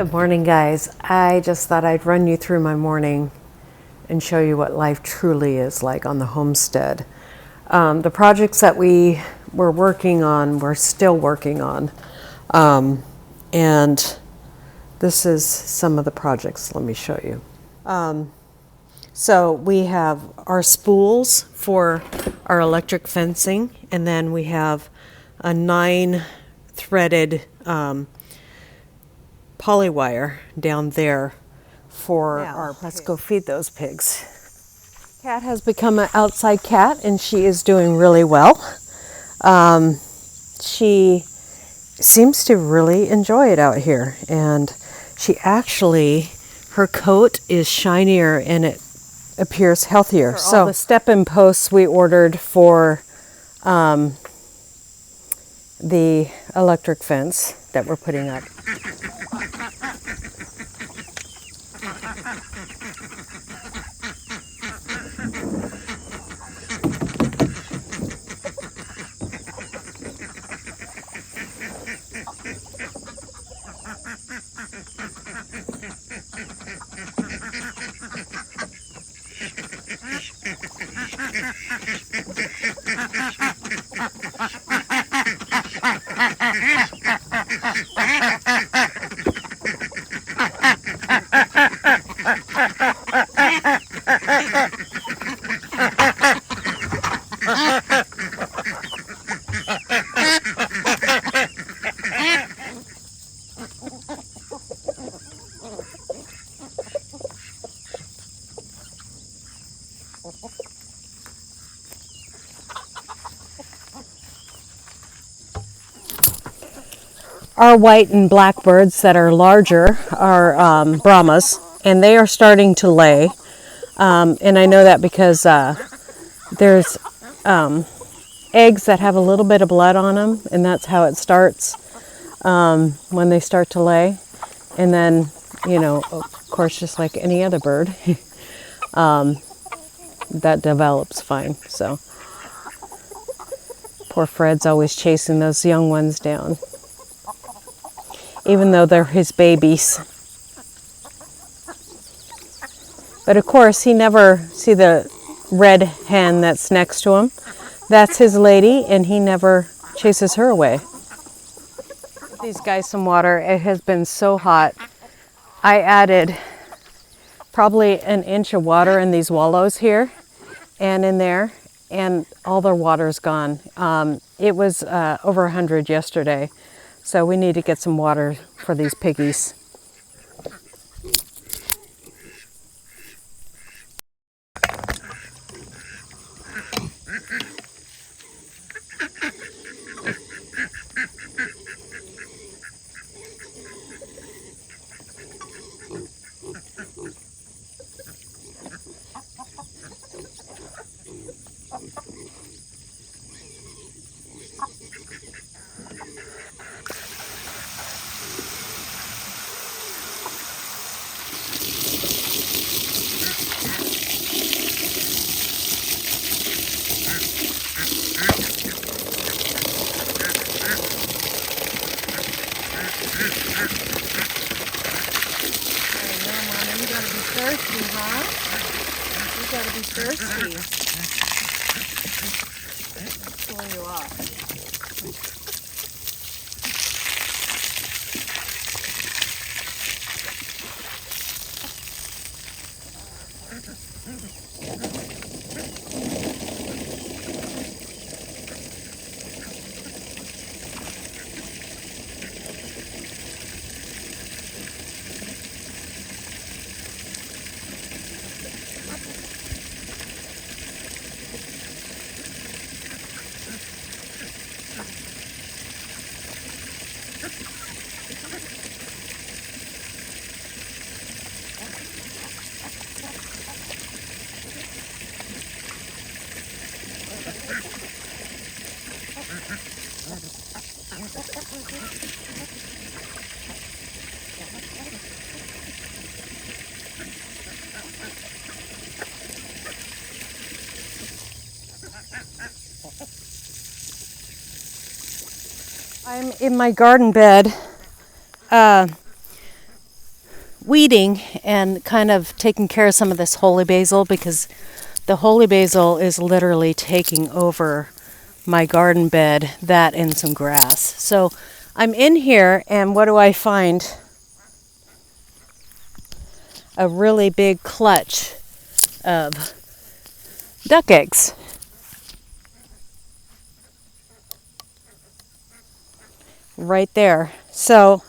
Good morning, guys. I just thought I'd run you through my morning and show you what life truly is like on the homestead. The projects that we were working on, we're still working on. And this is some of the projects. Let me show you. So we have our spools for our electric fencing, and then we have a 9-threaded polywire down there for our pigs. Let's go feed those pigs. Cat has become an outside cat, and she is doing really well. She seems to really enjoy it out here, and she actually, her coat is shinier and it appears healthier. So all the step-in posts we ordered for the electric fence that we're putting up. Our white and black birds that are larger are Brahmas, and they are starting to lay. And I know that because there's eggs that have a little bit of blood on them, and that's how it starts when they start to lay. And then, you know, of course, just like any other bird, that develops fine. So poor Fred's always chasing those young ones down, even though they're his babies. But of course, he never see the red hen that's next to him. That's his lady, and he never chases her away. Give these guys some water. It has been so hot. I added probably an inch of water in these wallows here and in there, and all their water's gone. It was over 100 yesterday. So we need to get some water for these piggies. Thirsty, huh? You gotta be thirsty. Let's pull you off. I'm in my garden bed weeding and kind of taking care of some of this holy basil, because the holy basil is literally taking over my garden bed, that and some grass. So I'm in here, and what do I find? A really big clutch of duck eggs. Right there. So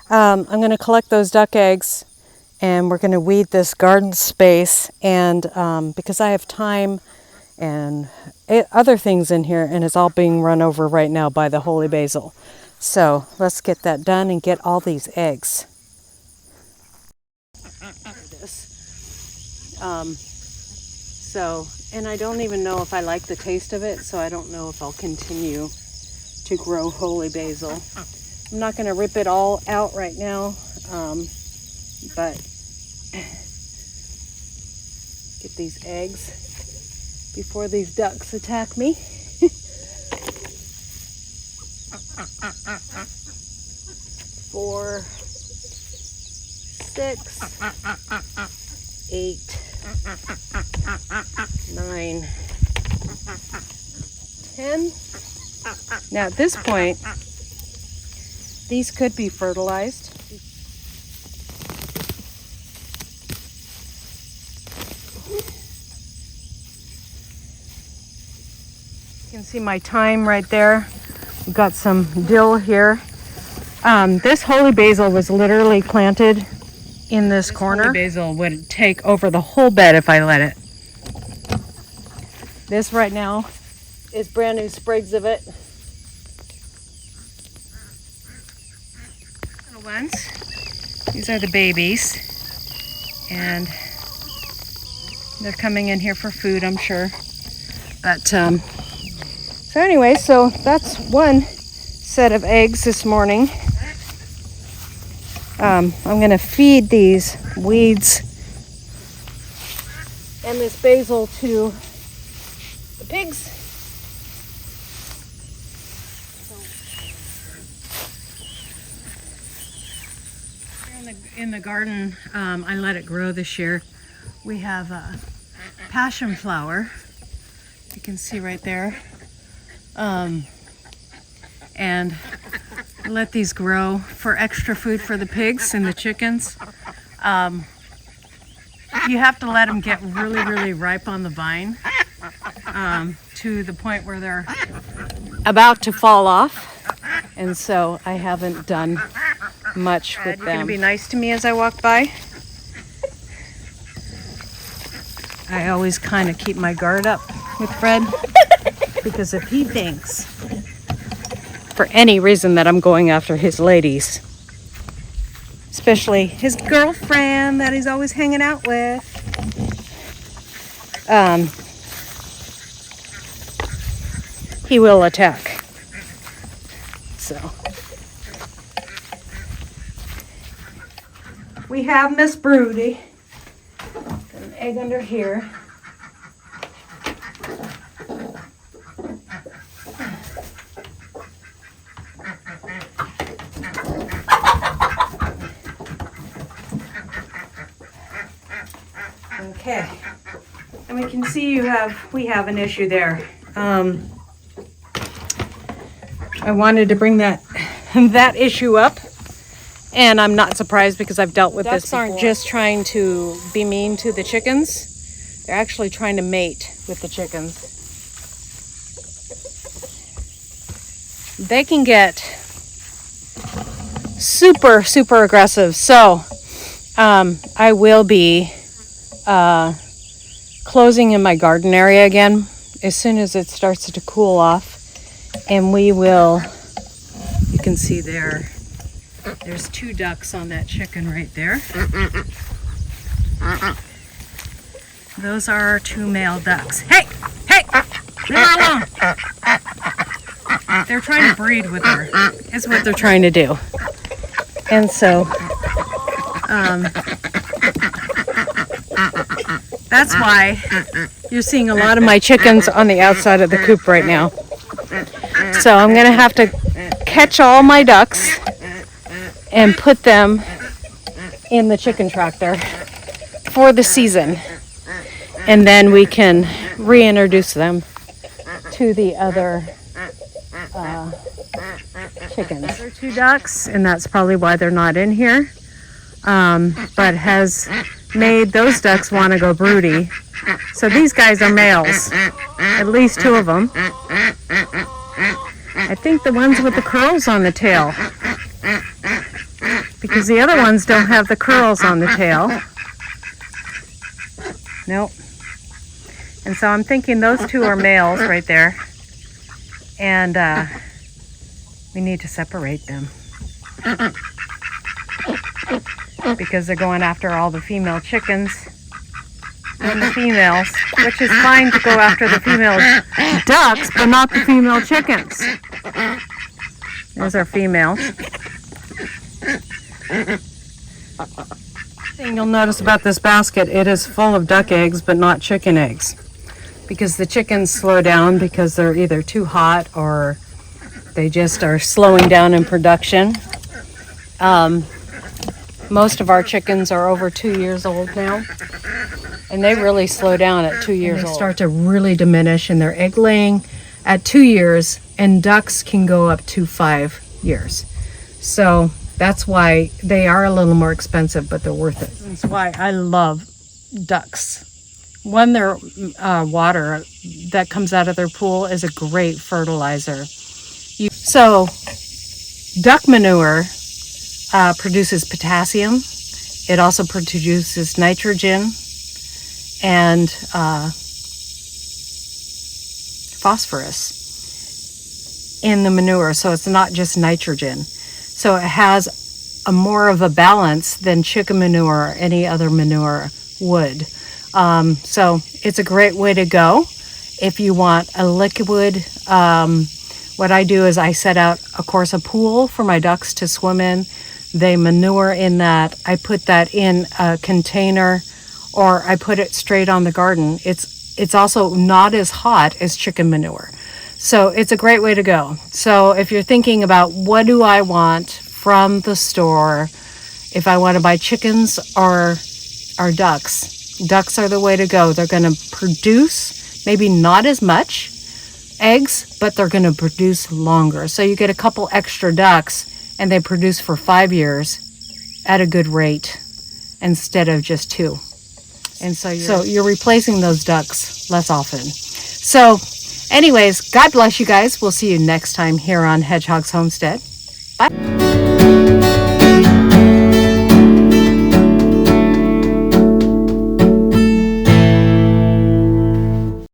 I'm going to collect those duck eggs, and we're going to weed this garden space, and because I have time and other things in here, and it's all being run over right now by the holy basil. So let's get that done and get all these eggs. And I don't even know if I like the taste of it, so I don't know if I'll continue to grow holy basil. I'm not going to rip it all out right now, but get these eggs before these ducks attack me. 4, 6, 8, 9, 10. Now at this point, these could be fertilized. You can see my thyme right there. We've got some dill here. This holy basil was literally planted in this corner. Holy basil would take over the whole bed if I let it. This right now is brand new sprigs of it. Little ones. These are the babies, and they're coming in here for food, I'm sure. But so anyway, so that's one set of eggs this morning. I'm going to feed these weeds and this basil to the pigs. In the garden, I let it grow this year. We have passion flower, you can see right there, and let these grow for extra food for the pigs and the chickens. You have to let them get really, really ripe on the vine, to the point where they're about to fall off, and so I haven't done much with them. You're gonna be nice to me as I walk by. I always kind of keep my guard up with Fred, because if he thinks for any reason that I'm going after his ladies, especially his girlfriend that he's always hanging out with, he will attack. So we have Miss Broody. Got an egg under here. Okay, and we can see we have an issue there. I wanted to bring that issue up, and I'm not surprised because I've dealt with this before. Ducks aren't just trying to be mean to the chickens; they're actually trying to mate with the chickens. They can get super, super aggressive. So I will be closing in my garden area again as soon as it starts to cool off, and we will, you can see there's 2 ducks on that chicken right there. Those are our 2 male ducks. Hey, leave her alone. They're trying to breed with her, is what they're trying to do. And so that's why you're seeing a lot of my chickens on the outside of the coop right now. So I'm going to have to catch all my ducks and put them in the chicken tractor for the season. And then we can reintroduce them to the other chickens. There are 2 ducks, and that's probably why they're not in here. But has made those ducks want to go broody. So these guys are males, at least 2 of them. I think the ones with the curls on the tail, because the other ones don't have the curls on the tail. Nope. And so I'm thinking those 2 are males right there. And we need to separate them, because they're going after all the female chickens and the females, which is fine to go after the female ducks, but not the female chickens. There's our females. Thing you'll notice about this basket, it is full of duck eggs, but not chicken eggs, because the chickens slow down because they're either too hot or they just are slowing down in production. Most of our chickens are over 2 years old now, and they really slow down at 2 years old. They start to really diminish in their egg laying at 2 years, and ducks can go up to 5 years. So that's why they are a little more expensive, but they're worth it. That's why I love ducks. One, their water that comes out of their pool is a great fertilizer. So duck manure produces potassium. It also produces nitrogen and phosphorus in the manure. So it's not just nitrogen. So it has a more of a balance than chicken manure or any other manure would. So it's a great way to go if you want a liquid. What I do is I set out, of course, a pool for my ducks to swim in. They manure in that. I put that in a container, or I put it straight on the garden. It's also not as hot as chicken manure. So it's a great way to go. So if you're thinking about what do I want from the store, if I want to buy chickens or ducks, ducks are the way to go. They're going to produce maybe not as much eggs, but they're going to produce longer. So you get a couple extra ducks and they produce for 5 years at a good rate instead of just 2. And so you're replacing those ducks less often. So anyways, God bless you guys. We'll see you next time here on Hedgehog's Homestead. Bye.